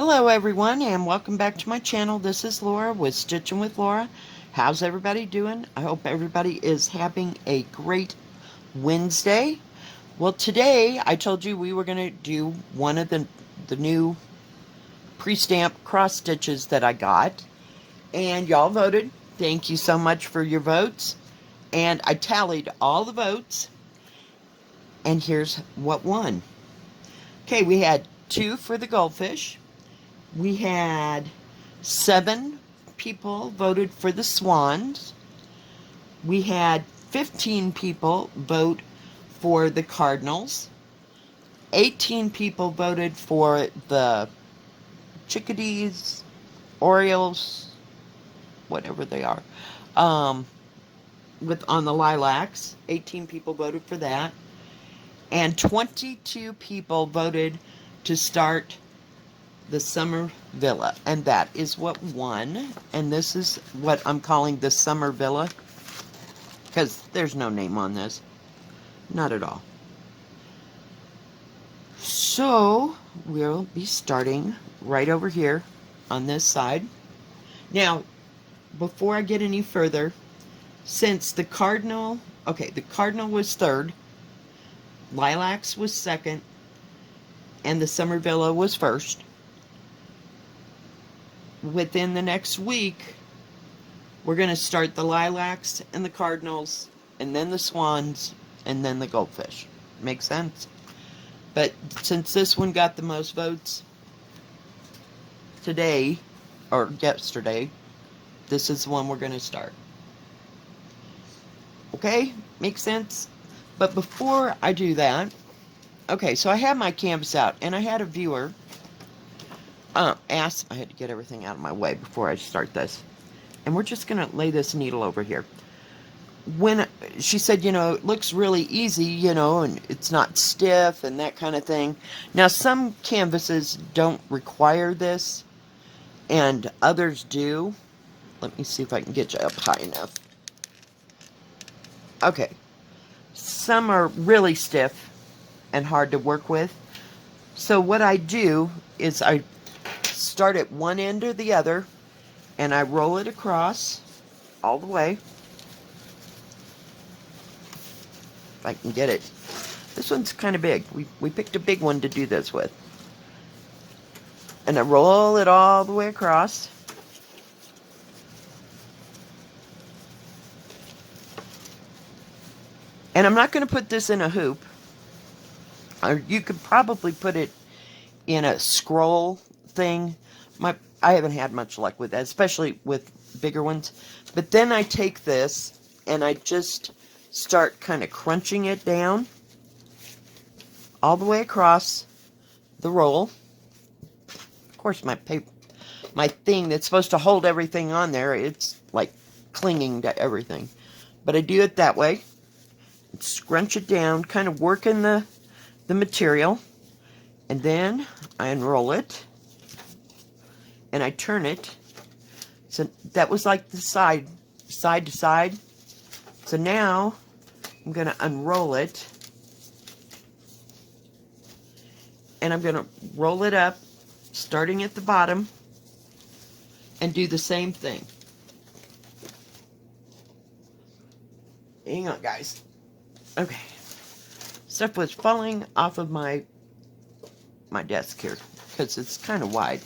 Hello everyone and welcome back to my channel. This is Laura with Stitchin with Laura. How's everybody doing? I hope everybody is having a great Wednesday. Well, today I told you we were going to do one of the new pre-stamp cross stitches that I got, and y'all voted. Thank you so much for your votes, and I tallied all the votes, and here's what won. Okay, we had 2 for the goldfish. We had 7 people voted for the swans. We had 15 people vote for the cardinals. 18 people voted for the chickadees, orioles, whatever they are, on the lilacs. 18 people voted for that. And 22 people voted to start the summer villa, and that is what won. And this is what I'm calling the summer villa, because there's no name on this, not at all. So we'll be starting right over here on this side. Now, before I get any further, since the cardinal was third, lilacs was second, and the summer villa was first, within the next week, we're going to start the lilacs and the cardinals, and then the swans, and then the goldfish. Make sense? But since this one got the most votes today, or yesterday, this is the one we're going to start. Okay? Makes sense? But before I do that, okay, so I have my canvas out, and I had a viewer ask, I had to get everything out of my way before I start this. And we're just going to lay this needle over here. When she said, it looks really easy, and it's not stiff and that kind of thing. Now, some canvases don't require this, and others do. Let me see if I can get you up high enough. Okay. Some are really stiff and hard to work with. So what I do is I start at one end or the other, and I roll it across all the way. If I can get it. This one's kind of big. We picked a big one to do this with. And I roll it all the way across. And I'm not going to put this in a hoop. Or you could probably put it in a scroll thing. I haven't had much luck with that, especially with bigger ones. But then I take this and I just start kind of crunching it down all the way across the roll. Of course, my thing that's supposed to hold everything on there, it's like clinging to everything. But I do it that way. Scrunch it down, kind of working the material. And then I unroll it. And I turn it. So that was like the side to side. So now I'm going to unroll it. And I'm going to roll it up, starting at the bottom, and do the same thing. Hang on, guys. Okay. Stuff was falling off of my desk here, because it's kind of wide.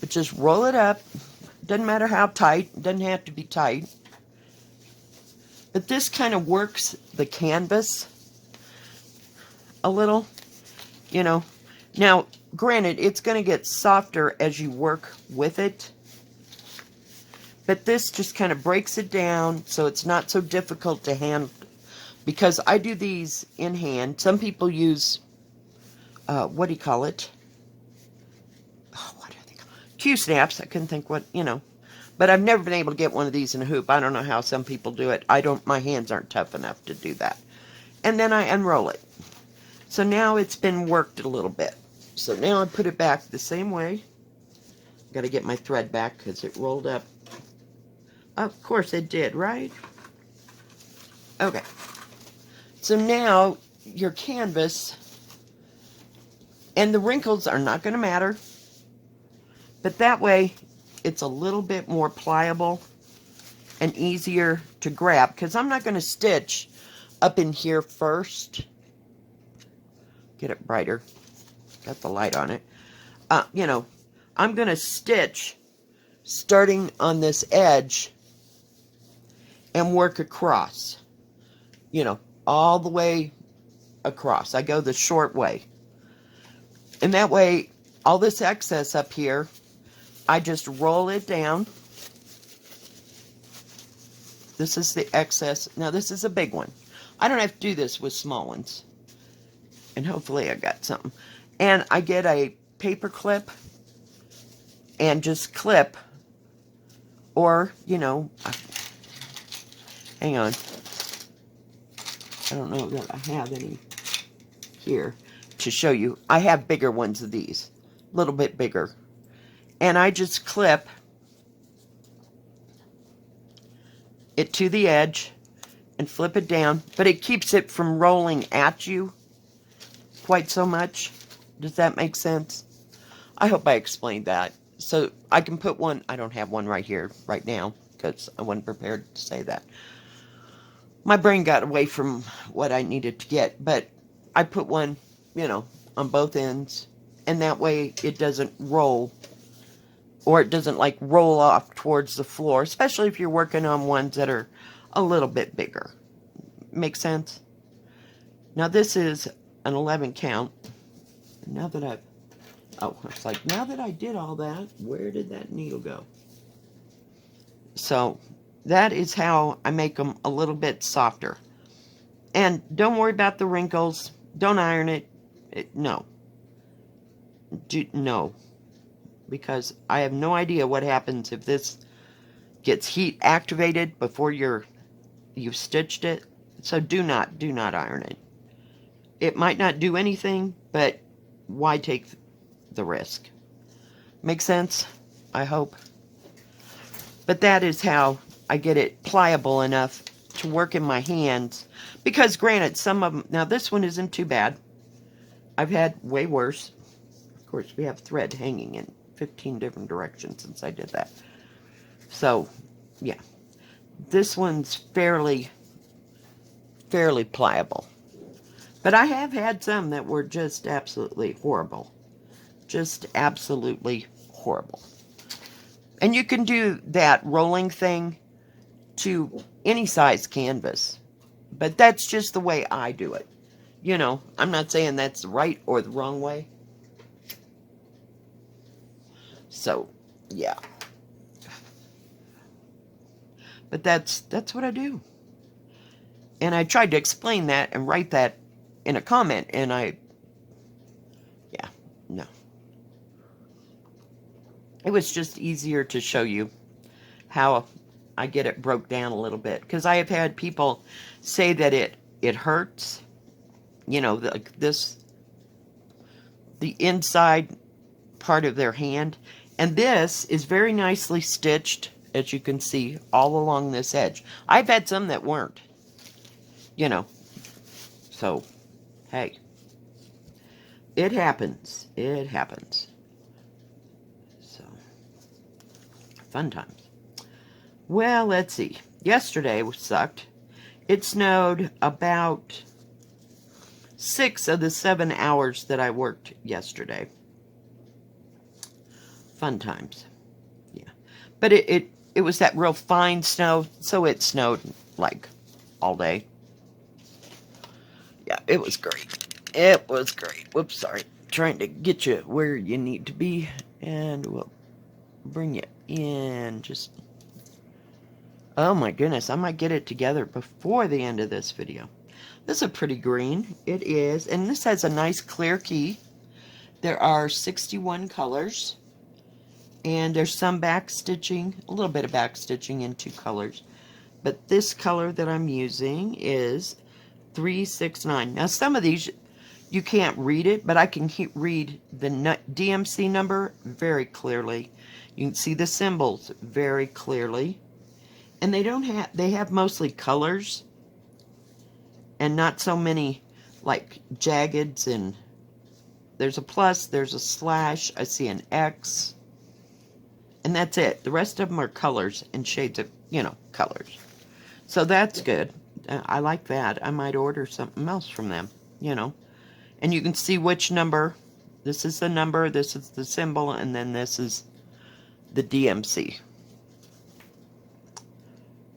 But just roll it up. Doesn't matter how tight. Doesn't have to be tight. But this kind of works the canvas a little, Now, granted, it's going to get softer as you work with it. But this just kind of breaks it down so it's not so difficult to handle. Because I do these in hand. Some people use, what do you call it? What are they called? Q-snaps. I couldn't think what, But I've never been able to get one of these in a hoop. I don't know how some people do it. My hands aren't tough enough to do that. And then I unroll it. So now it's been worked a little bit. So now I put it back the same way. Got to get my thread back because it rolled up. Of course it did, right? Okay. So now your canvas And the wrinkles are not going to matter. But that way, it's a little bit more pliable and easier to grab. Because I'm not going to stitch up in here first. Get it brighter. Got the light on it. You know, I'm going to stitch starting on this edge and work across. You know, all the way across. I go the short way. And that way, all this excess up here, I just roll it down. This is the excess. Now, this is a big one. I don't have to do this with small ones. And hopefully I got something. And I get a paper clip and just clip. Or, you know, hang on. I don't know that I have any here to show you. I have bigger ones of these. A little bit bigger. And I just clip it to the edge and flip it down. But it keeps it from rolling at you quite so much. Does that make sense? I hope I explained that. So I can put one. I don't have one right here, right now, because I wasn't prepared to say that. My brain got away from what I needed to get. But I put one, you know, on both ends. And that way it doesn't roll. Or it doesn't like roll off towards the floor. Especially if you're working on ones that are a little bit bigger. Make sense? Now this is an 11 count. Now that I've... Oh, it's like, now that I did all that, where did that needle go? So, that is how I make them a little bit softer. And don't worry about the wrinkles. Don't iron it. No. No. Because I have no idea what happens if this gets heat activated before you've stitched it. So do not iron it. It might not do anything, but why take the risk? Make sense? I hope. But that is how I get it pliable enough to work in my hands. Because granted, some of them... Now this one isn't too bad. I've had way worse. Of course, we have thread hanging in 15 different directions since I did that. So, yeah. This one's fairly pliable. But I have had some that were just absolutely horrible. Just absolutely horrible. And you can do that rolling thing to any size canvas. But that's just the way I do it. You know, I'm not saying that's the right or the wrong way. So, yeah. But that's what I do. And I tried to explain that and write that in a comment. And yeah, no. It was just easier to show you how I get it broke down a little bit. Because I have had people say that it hurts. You know, the inside part of their hand. And this is very nicely stitched, as you can see, all along this edge. I've had some that weren't. You know. So, hey. It happens. It happens. So, fun times. Well, let's see. Yesterday sucked. It snowed about 6 of the 7 hours that I worked yesterday. Fun times. Yeah. But it was that real fine snow, so it snowed like all day. Yeah, it was great. It was great. Whoops, sorry. Trying to get you where you need to be. And we'll bring you in just... Oh my goodness, I might get it together before the end of this video. This is a pretty green. It is. And this has a nice clear key. There are 61 colors. And there's some back stitching, a little bit of back stitching in 2 colors. But this color that I'm using is 369. Now some of these, you can't read it, but I can read the DMC number very clearly. You can see the symbols very clearly. And they have mostly colors. And not so many, like, jaggeds and There's a plus, there's a slash, I see an X, and that's it. The rest of them are colors and shades of, colors. So that's good. I like that. I might order something else from them, And you can see which number. This is the number, this is the symbol, and then this is the DMC.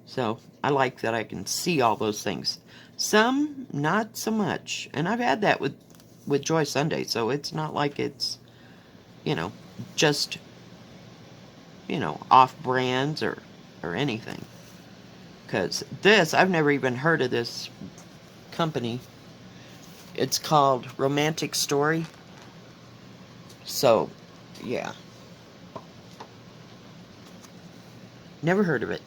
So I like that I can see all those things. Some, not so much. And I've had that with Joy Sunday, so it's not like it's, just, off brands or anything. Because this, I've never even heard of this company. It's called Romantic Story. So, yeah. Never heard of it.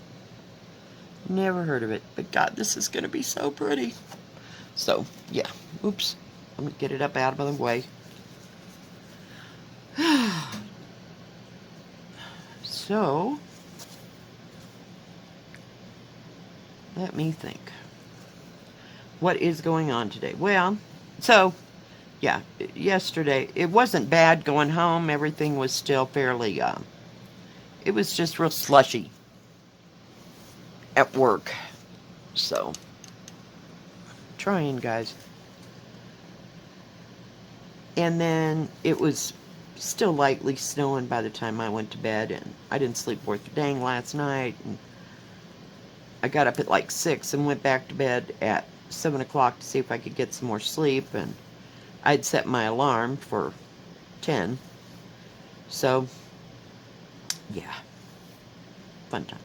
Never heard of it. But God, this is going to be so pretty. So, yeah. Oops. Let me get it up out of the way. So, let me think. What is going on today? Well, so, yeah, yesterday, it wasn't bad going home. Everything was still fairly, it was just real slushy at work. So, trying, guys. And then it was still lightly snowing by the time I went to bed, and I didn't sleep worth a dang last night, and I got up at like 6 and went back to bed at 7 o'clock to see if I could get some more sleep, and I'd set my alarm for 10. So, yeah, fun times.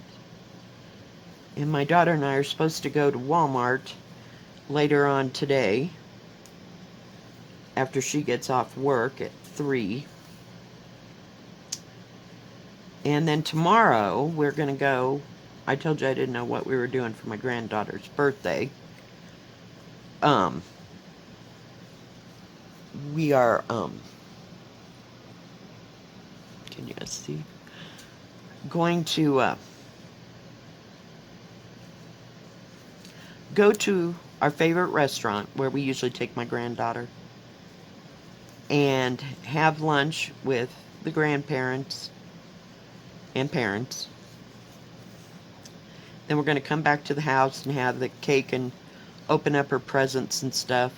And my daughter and I are supposed to go to Walmart later on today, after she gets off work at 3. And then tomorrow, we're going to go. I told you I didn't know what we were doing for my granddaughter's birthday. We are, can you guys see? Going to, go to our favorite restaurant where we usually take my granddaughter and have lunch with the grandparents and parents. Then we're going to come back to the house and have the cake and open up her presents and stuff.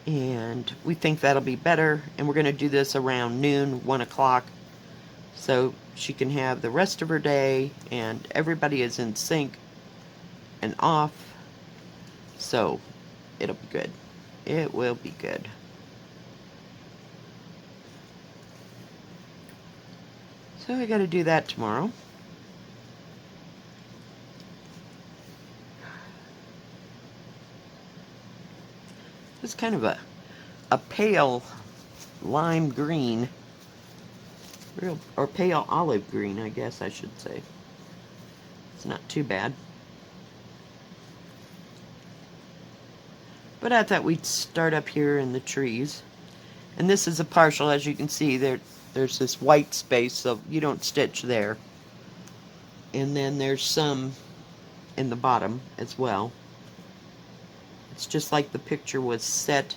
And we think that'll be better. And we're going to do this around noon, 1 o'clock. So she can have the rest of her day and everybody is in sync and off. So it'll be good. It will be good. So I got to do that tomorrow. It's kind of a pale lime green, or pale olive green, I guess I should say. It's not too bad. But I thought we'd start up here in the trees. And this is a partial, as you can see, there's this white space, so you don't stitch there. And then there's some in the bottom as well. It's just like the picture was set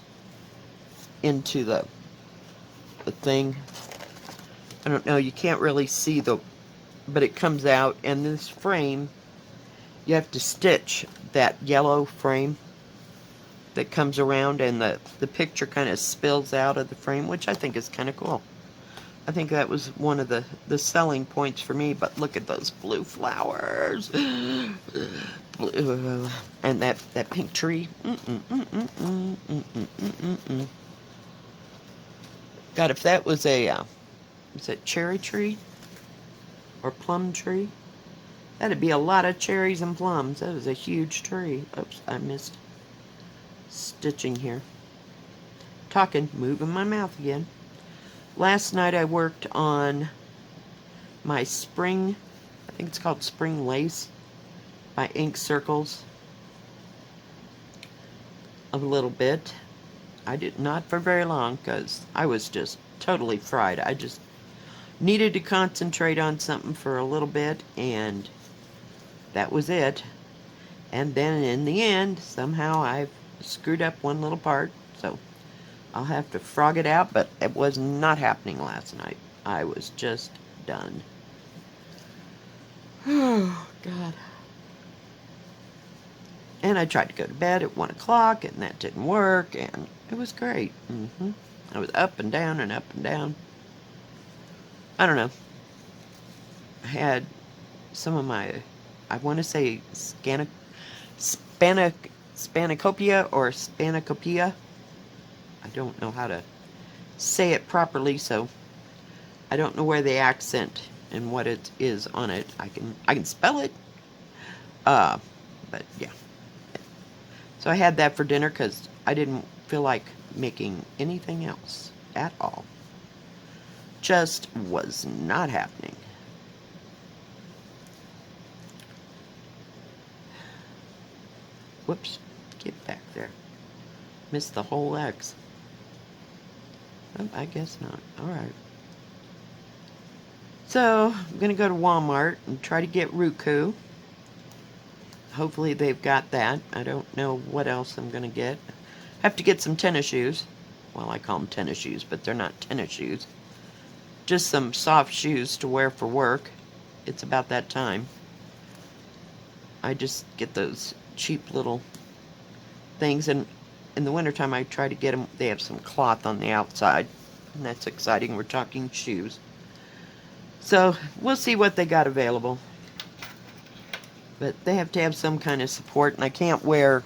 into the thing. I don't know, you can't really see but it comes out, and this frame, you have to stitch that yellow frame that comes around, and the picture kind of spills out of the frame, which I think is kind of cool. I think that was one of the selling points for me, but look at those blue flowers. And that pink tree. God, if that was is it cherry tree? Or plum tree? That'd be a lot of cherries and plums. That was a huge tree. Oops, I missed stitching here. Talking, moving my mouth again. Last night I worked on my spring, I think it's called Spring Lace, by Ink Circles. A little bit. I did not for very long because I was just totally fried. I just needed to concentrate on something for a little bit, and that was it. And then in the end, somehow I've screwed up one little part, so I'll have to frog it out, but it was not happening last night. I was just done. Oh, God. And I tried to go to bed at 1 o'clock, and that didn't work, and it was great. I was up and down and up and down. I don't know. I had some of my, I want to say Spanakopia or Spanakopia. I don't know how to say it properly, so I don't know where the accent and what it is on it. I can spell it, uh, but yeah. So I had that for dinner because I didn't feel like making anything else at all. Just was not happening. Whoops, get back there. Missed the whole X. Oh, I guess not. Alright. So, I'm going to go to Walmart and try to get Roku. Hopefully they've got that. I don't know what else I'm going to get. I have to get some tennis shoes. Well, I call them tennis shoes, but they're not tennis shoes. Just some soft shoes to wear for work. It's about that time. I just get those cheap little things, and in the wintertime I try to get them. They have some cloth on the outside, and that's exciting. We're talking shoes. So, we'll see what they got available. But they have to have some kind of support, and I can't wear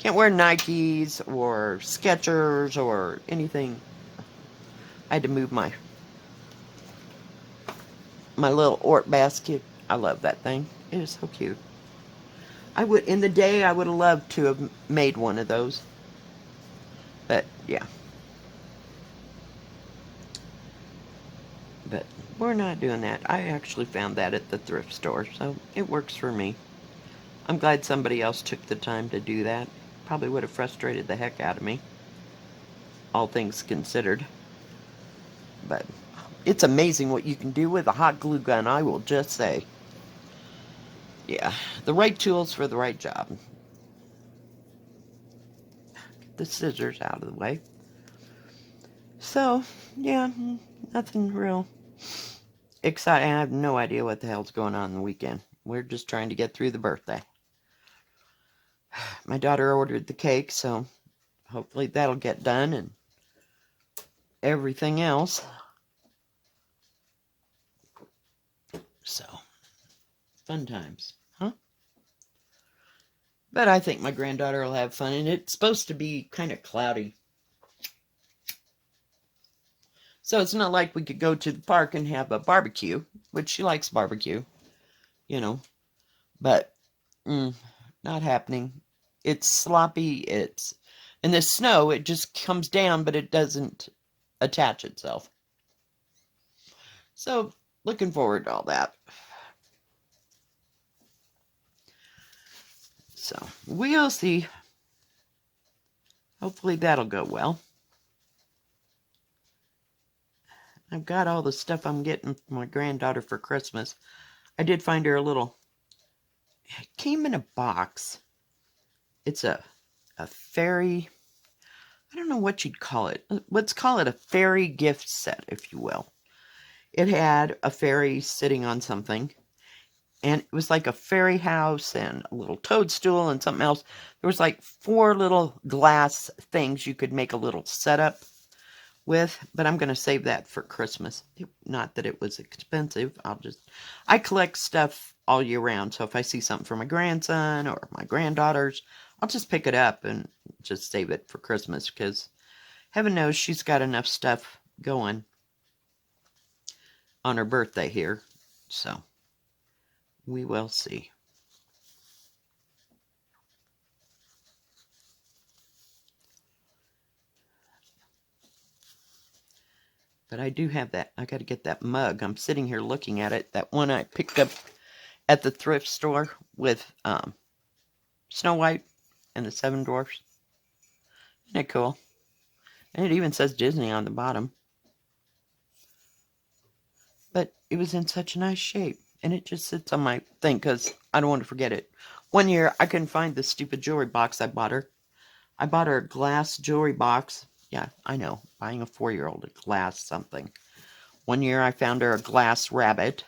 Nikes or Skechers or anything. I had to move my little Ort basket. I love that thing. It is so cute. In the day, I would have loved to have made one of those. But, yeah. But we're not doing that. I actually found that at the thrift store, so it works for me. I'm glad somebody else took the time to do that. Probably would have frustrated the heck out of me, all things considered. But it's amazing what you can do with a hot glue gun, I will just say. Yeah, the right tools for the right job. Get the scissors out of the way. So, yeah, nothing real exciting. I have no idea what the hell's going on the weekend. We're just trying to get through the birthday. My daughter ordered the cake, so hopefully that'll get done and everything else. So, fun times, huh? But I think my granddaughter will have fun, and it's supposed to be kind of cloudy. So it's not like we could go to the park and have a barbecue, which she likes barbecue, you know. But not happening. It's sloppy. And the snow, it just comes down, but it doesn't attach itself. So looking forward to all that. So we'll see. Hopefully that'll go well. I've got all the stuff I'm getting for my granddaughter for Christmas. I did find her it came in a box. It's a fairy, I don't know what you'd call it. Let's call it a fairy gift set, if you will. It had a fairy sitting on something, and it was like a fairy house and a little toadstool and something else. There was like 4 little glass things you could make a little setup with, but I'm going to save that for Christmas. Not that it was expensive. I collect stuff all year round, so if I see something for my grandson or my granddaughters, I'll just pick it up and just save it for Christmas, because heaven knows she's got enough stuff going on her birthday here. So we will see. But I do have that. I got to get that mug. I'm sitting here looking at it. That one I picked up at the thrift store with Snow White and the 7 Dwarfs. Isn't it cool? And it even says Disney on the bottom. But it was in such a nice shape. And it just sits on my thing because I don't want to forget it. One year, I couldn't find the stupid jewelry box I bought her. I bought her a glass jewelry box. Yeah, I know. Buying a 4-year-old a glass something. One year, I found her a glass rabbit.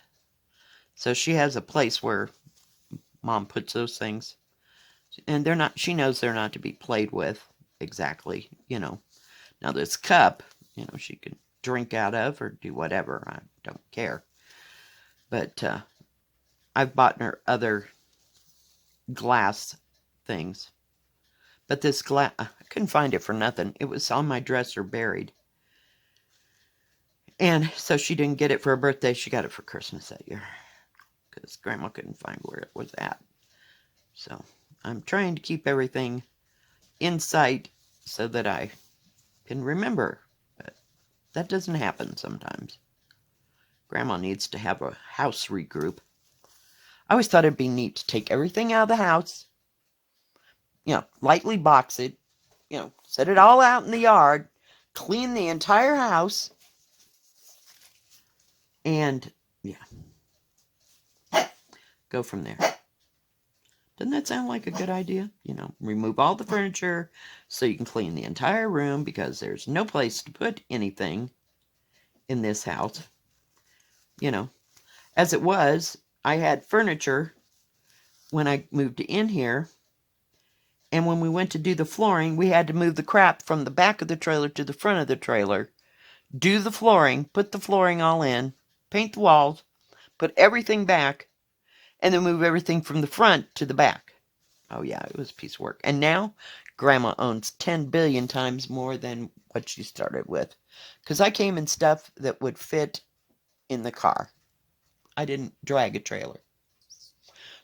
So she has a place where Mom puts those things. And they're not, she knows they're not to be played with exactly, you know. Now this cup, you know, she could drink out of or do whatever. I don't care. But I've bought her other glass things. But this glass, I couldn't find it for nothing. It was on my dresser buried. And so she didn't get it for her birthday. She got it for Christmas that year. Because Grandma couldn't find where it was at. So I'm trying to keep everything in sight so that I can remember. But that doesn't happen sometimes. Grandma needs to have a house regroup. I always thought it'd be neat to take everything out of the house, you know, lightly box it, you know, set it all out in the yard, clean the entire house, and, yeah, go from there. Doesn't that sound like a good idea? You know, remove all the furniture so you can clean the entire room because there's no place to put anything in this house. You know, as it was, I had furniture when I moved in here. And when we went to do the flooring, we had to move the crap from the back of the trailer to the front of the trailer, do the flooring, put the flooring all in, paint the walls, put everything back, and then move everything from the front to the back. Oh yeah, it was a piece of work. And now, Grandma owns 10 billion times more than what she started with. Because I came in stuff that would fit in the car. I didn't drag a trailer.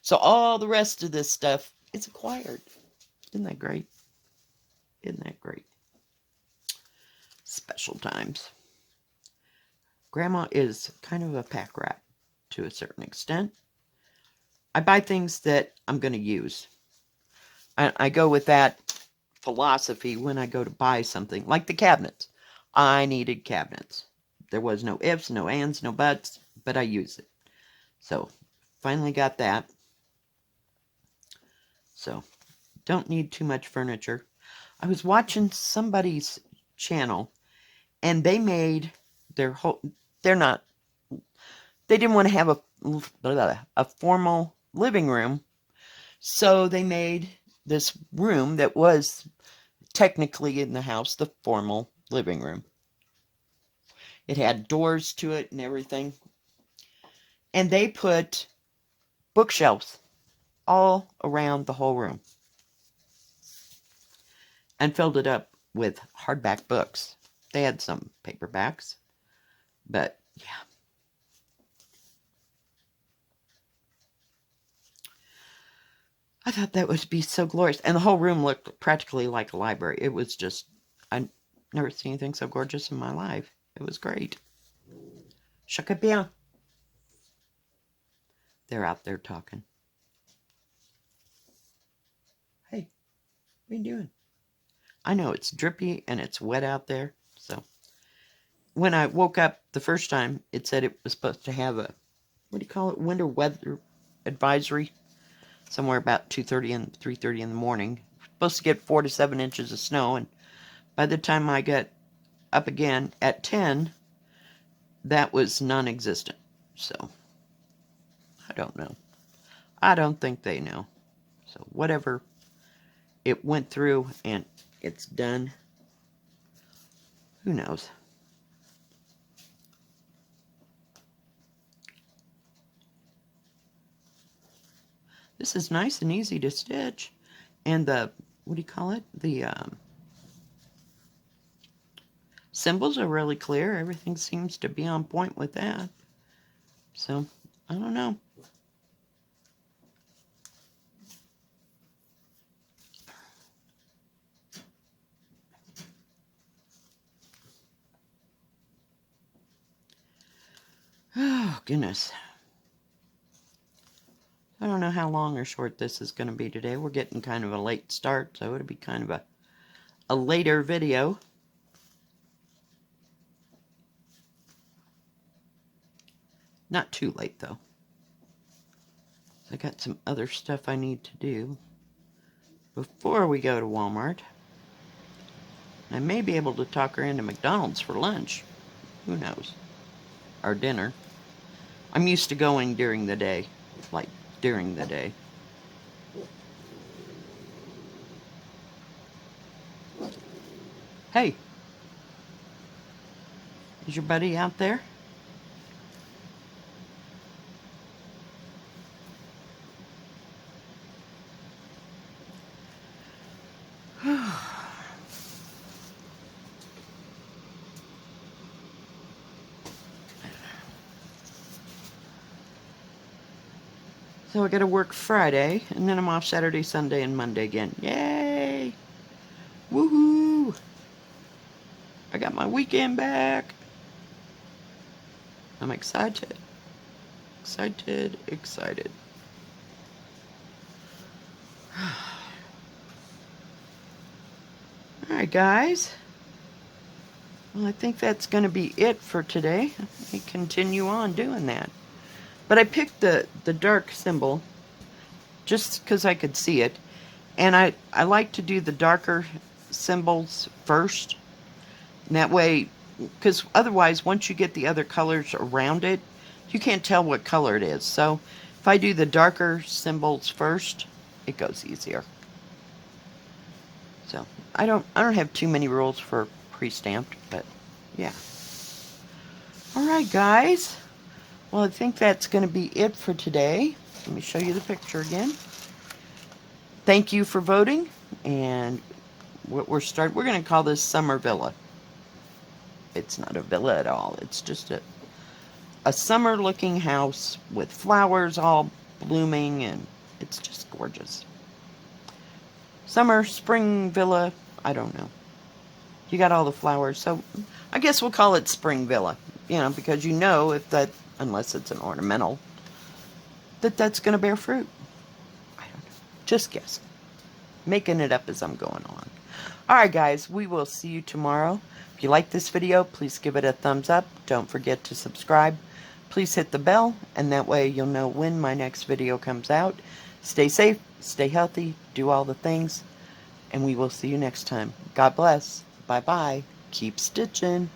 So all the rest of this stuff is acquired. Isn't that great? Isn't that great? Special times. Grandma is kind of a pack rat to a certain extent. I buy things that I'm going to use. I go with that philosophy when I go to buy something, like the cabinets. I needed cabinets. There was no ifs, no ands, no buts, but I used it. So, finally got that. So, don't need too much furniture. I was watching somebody's channel, and they made their whole, they didn't want to have a formal living room, so they made this room that was technically in the house the formal living room. It had doors to it and everything. And they put bookshelves all around the whole room and filled it up with hardback books. They had some paperbacks, but yeah. I thought that would be so glorious. And the whole room looked practically like a library. It was just, I've never seen anything so gorgeous in my life. It was great. Chaka bien. They're out there talking. Hey, what are you doing? I know it's drippy and it's wet out there. So when I woke up the first time, it said it was supposed to have a, what do you call it, winter weather advisory. Somewhere about 2:30 and 3:30 in the morning. Supposed to get 4 to 7 inches of snow, and by the time I got up again at 10, that was non-existent. So, I don't know. I don't think they know. So, whatever it went through and it's done, who knows? This is nice and easy to stitch. And the, what do you call it? The symbols are really clear. Everything seems to be on point with that. So, I don't know. Oh, goodness. I don't know how long or short this is going to be today. We're getting kind of a late start, so it'll be kind of a later video. Not too late, though. I got some other stuff I need to do before we go to Walmart. I may be able to talk her into McDonald's for lunch. Who knows? Or dinner. I'm used to going during the day. Like, during the day. Hey! Is your buddy out there? So I gotta work Friday, and then I'm off Saturday, Sunday, and Monday again. Yay! Woohoo! I got my weekend back! I'm excited. Excited, excited. Alright, guys. Well, I think that's going to be it for today. Let me continue on doing that. But I picked the dark symbol just because I could see it. And I like to do the darker symbols first. And that way, because otherwise, once you get the other colors around it, you can't tell what color it is. So if I do the darker symbols first, it goes easier. So I don't have too many rules for pre-stamped, but yeah. Alright, guys. Well, I think that's going to be it for today. Let me show you the picture again. Thank you for voting, and what we're going to call this Summer Villa. It's not a villa at all. It's just a summer-looking house with flowers all blooming, and it's just gorgeous. Summer, spring villa, I don't know. You got all the flowers, so I guess we'll call it Spring Villa. You know, because you know if that, unless it's an ornamental, that's going to bear fruit. I don't know. Just guessing. Making it up as I'm going on. Alright, guys, we will see you tomorrow. If you like this video, please give it a thumbs up. Don't forget to subscribe. Please hit the bell, and that way you'll know when my next video comes out. Stay safe, stay healthy, do all the things, and we will see you next time. God bless. Bye-bye. Keep stitching.